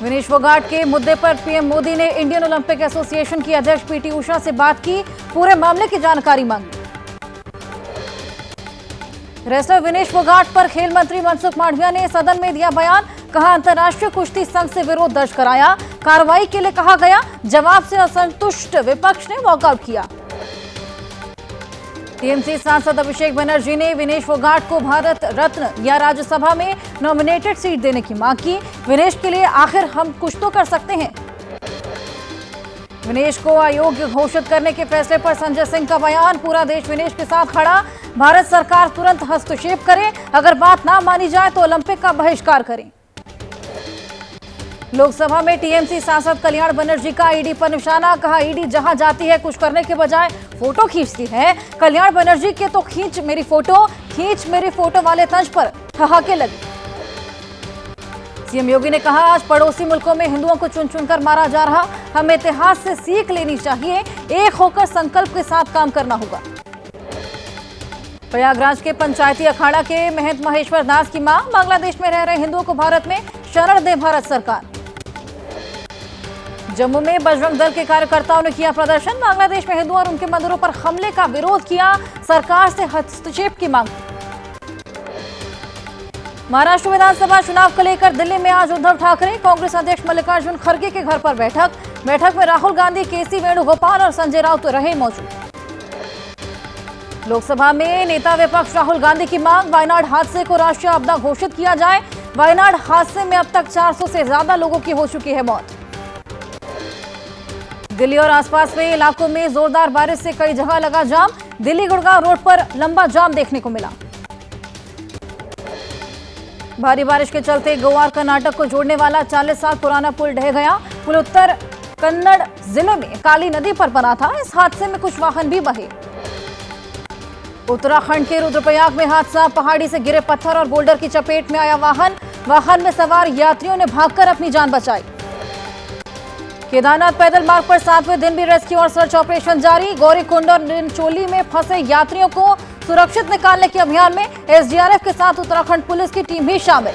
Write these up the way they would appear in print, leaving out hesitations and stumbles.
विनेश फोगाट के मुद्दे पर पीएम मोदी ने इंडियन ओलंपिक एसोसिएशन की अध्यक्ष पीटी उषा से बात की, पूरे मामले की जानकारी मांगी। रेसलर विनेश फोगाट पर खेल मंत्री मनसुख मांडविया ने सदन में दिया बयान, कहा अंतर्राष्ट्रीय कुश्ती संघ से विरोध दर्ज कराया, कार्रवाई के लिए कहा गया, जवाब से असंतुष्ट विपक्ष ने वॉकआउट किया। टीएमसी सांसद अभिषेक बनर्जी ने विनेश फोगाट को भारत रत्न या राज्यसभा में नॉमिनेटेड सीट देने की मांग की। विनेश के लिए आखिर हम कुछ तो कर सकते हैं। विनेश को अयोग्य घोषित करने के फैसले पर संजय सिंह का बयान, पूरा देश विनेश के साथ खड़ा, भारत सरकार तुरंत हस्तक्षेप करे, अगर बात ना मानी जाए तो ओलंपिक का बहिष्कार करें। लोकसभा में टीएमसी सांसद कल्याण बनर्जी का ईडी पर निशाना, कहा ईडी जहां जाती है कुछ करने के बजाय फोटो खींचती है। कल्याण बनर्जी के तो खींच मेरी फोटो वाले तंज पर ठहाके लगे। सीएम योगी ने कहा, आज पड़ोसी मुल्कों में हिंदुओं को चुन चुनकर मारा जा रहा, हमें इतिहास से सीख लेनी चाहिए, एक होकर संकल्प के साथ काम करना होगा। प्रयागराज के पंचायती अखाड़ा के महंत महेश्वर दास की मांग, बांग्लादेश में रह रहे हिंदुओं को भारत में शरण दे भारत सरकार। जम्मू में बजरंग दल के कार्यकर्ताओं ने किया प्रदर्शन, बांग्लादेश में हिंदुओं और उनके मंदिरों पर हमले का विरोध किया, सरकार से हस्तक्षेप की मांग। महाराष्ट्र विधानसभा चुनाव को लेकर दिल्ली में आज उद्धव ठाकरे, कांग्रेस अध्यक्ष मल्लिकार्जुन खड़गे के घर पर बैठक में राहुल गांधी, केसी वेणुगोपाल और संजय राउत रहे मौजूद। लोकसभा में नेता विपक्ष राहुल गांधी की मांग, वायनाड हादसे को राष्ट्रीय आपदा घोषित किया जाए, वायनाड हादसे में अब तक 400 से ज्यादा लोगों की हो चुकी है मौत। दिल्ली और आसपास के इलाकों में जोरदार बारिश से कई जगह लगा जाम, दिल्ली गुड़गांव रोड पर लंबा जाम देखने को मिला। भारी बारिश के चलते गोवा कर्नाटक को जोड़ने वाला 40 साल पुराना पुल ढह गया। पुल उत्तर कन्नड़ जिले में काली नदी पर बना था, इस हादसे में कुछ वाहन भी बहे। उत्तराखंड के रुद्रप्रयाग में हादसा, पहाड़ी से गिरे पत्थर और बोल्डर की चपेट में आया वाहन में सवार यात्रियों ने भागकर अपनी जान बचाई। केदारनाथ पैदल मार्ग पर 7वें दिन भी रेस्क्यू और सर्च ऑपरेशन जारी, गौरीकुंड और निंचोली में फंसे यात्रियों को सुरक्षित निकालने के अभियान में एसडीआरएफ के साथ उत्तराखंड पुलिस की टीम भी शामिल।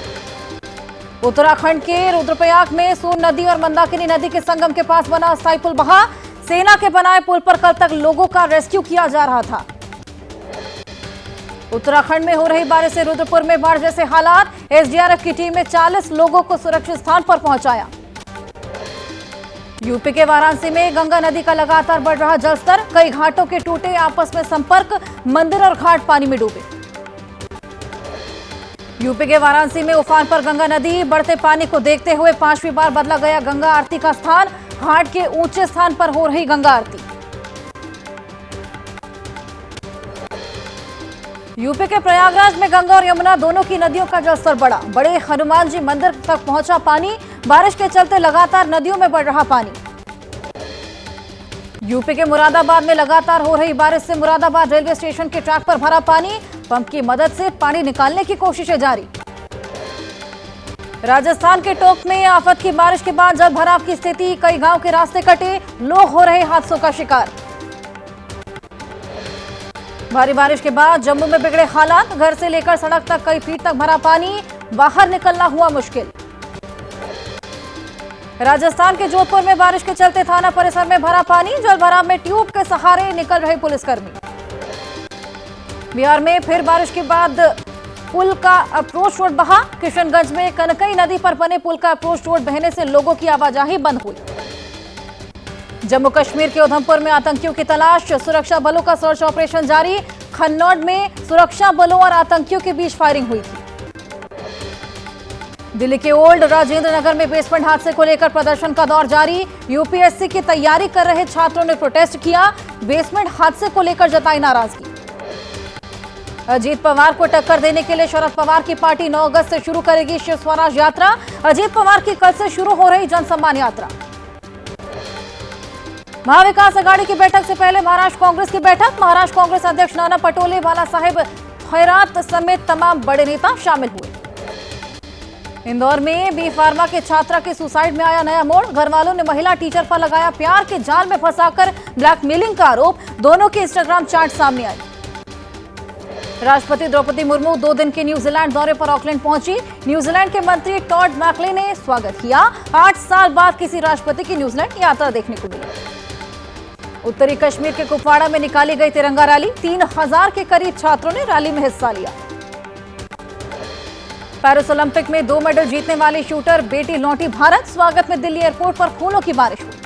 उत्तराखंड के रुद्रप्रयाग में सोन नदी और मंदाकिनी नदी के संगम के पास बना अस्थायी पुल बहा, सेना के बनाए पुल पर कल तक लोगों का रेस्क्यू किया जा रहा था। उत्तराखंड में हो रही बारिश से रुद्रपुर में बाढ़ जैसे हालात, एसडीआरएफ की टीम ने 40 लोगों को सुरक्षित स्थान पर पहुंचाया। यूपी के वाराणसी में गंगा नदी का लगातार बढ़ रहा जलस्तर, कई घाटों के टूटे आपस में संपर्क, मंदिर और घाट पानी में डूबे। यूपी के वाराणसी में उफान पर गंगा नदी, बढ़ते पानी को देखते हुए 5वीं बार बदला गया गंगा आरती का स्थान, घाट के ऊंचे स्थान पर हो रही गंगा आरती। यूपी के प्रयागराज में गंगा और यमुना दोनों की नदियों का जलस्तर बढ़ा, बड़े हनुमान जी मंदिर तक पहुंचा पानी, बारिश के चलते लगातार नदियों में बढ़ रहा पानी। यूपी के मुरादाबाद में लगातार हो रही बारिश से मुरादाबाद रेलवे स्टेशन के ट्रैक पर भरा पानी, पंप की मदद से पानी निकालने की कोशिशें जारी। राजस्थान के टोंक में आफत की बारिश के बाद जल भराव की स्थिति, कई गांव के रास्ते कटे, लोग हो रहे हादसों का शिकार। भारी बारिश के बाद जम्मू में बिगड़े हालात, घर से लेकर सड़क तक कई फीट तक भरा पानी, बाहर निकलना हुआ मुश्किल। राजस्थान के जोधपुर में बारिश के चलते थाना परिसर में भरा पानी, जल भराव में ट्यूब के सहारे निकल रहे पुलिसकर्मी। बिहार में फिर बारिश के बाद पुल का अप्रोच रोड बहा, किशनगंज में कनकई नदी पर बने पुल का अप्रोच रोड बहने से लोगों की आवाजाही बंद हुई। जम्मू कश्मीर के उधमपुर में आतंकियों की तलाश, सुरक्षा बलों का सर्च ऑपरेशन जारी, खन्नौड में सुरक्षा बलों और आतंकियों के बीच फायरिंग हुई थी। दिल्ली के ओल्ड राजेंद्र नगर में बेसमेंट हादसे को लेकर प्रदर्शन का दौर जारी, यूपीएससी की तैयारी कर रहे छात्रों ने प्रोटेस्ट किया, बेसमेंट हादसे को लेकर जताई नाराजगी। अजीत पवार को टक्कर देने के लिए शरद पवार की पार्टी 9 अगस्त से शुरू करेगी शिव स्वराज यात्रा, अजीत पवार की कल से शुरू हो रही जनसम्मान यात्रा। महाविकास अघाड़ी की बैठक से पहले महाराष्ट्र कांग्रेस की बैठक, महाराष्ट्र कांग्रेस अध्यक्ष नाना पटोले, बाला साहेब खैरात समेत तमाम बड़े नेता शामिल हुए। इंदौर में बी फार्मा के छात्रा के सुसाइड में आया नया मोड़, घर वालों ने महिला टीचर पर लगाया प्यार के जाल में फंसाकर ब्लैकमेलिंग का आरोप, दोनों के इंस्टाग्राम चैट सामने आई। राष्ट्रपति द्रौपदी मुर्मू 2 दिन के न्यूजीलैंड दौरे पर ऑकलैंड पहुंची। न्यूजीलैंड के मंत्री टॉड मैकले ने स्वागत किया। 8 साल बाद किसी राष्ट्रपति की न्यूजीलैंड यात्रा देखने को मिली। उत्तरी कश्मीर के कुपवाड़ा में निकाली गई तिरंगा रैली। 3000 के करीब छात्रों ने रैली में हिस्सा लिया। पेरिस ओलंपिक में 2 मेडल जीतने वाली शूटर बेटी लौटी भारत। स्वागत में दिल्ली एयरपोर्ट पर फूलों की बारिश हुई।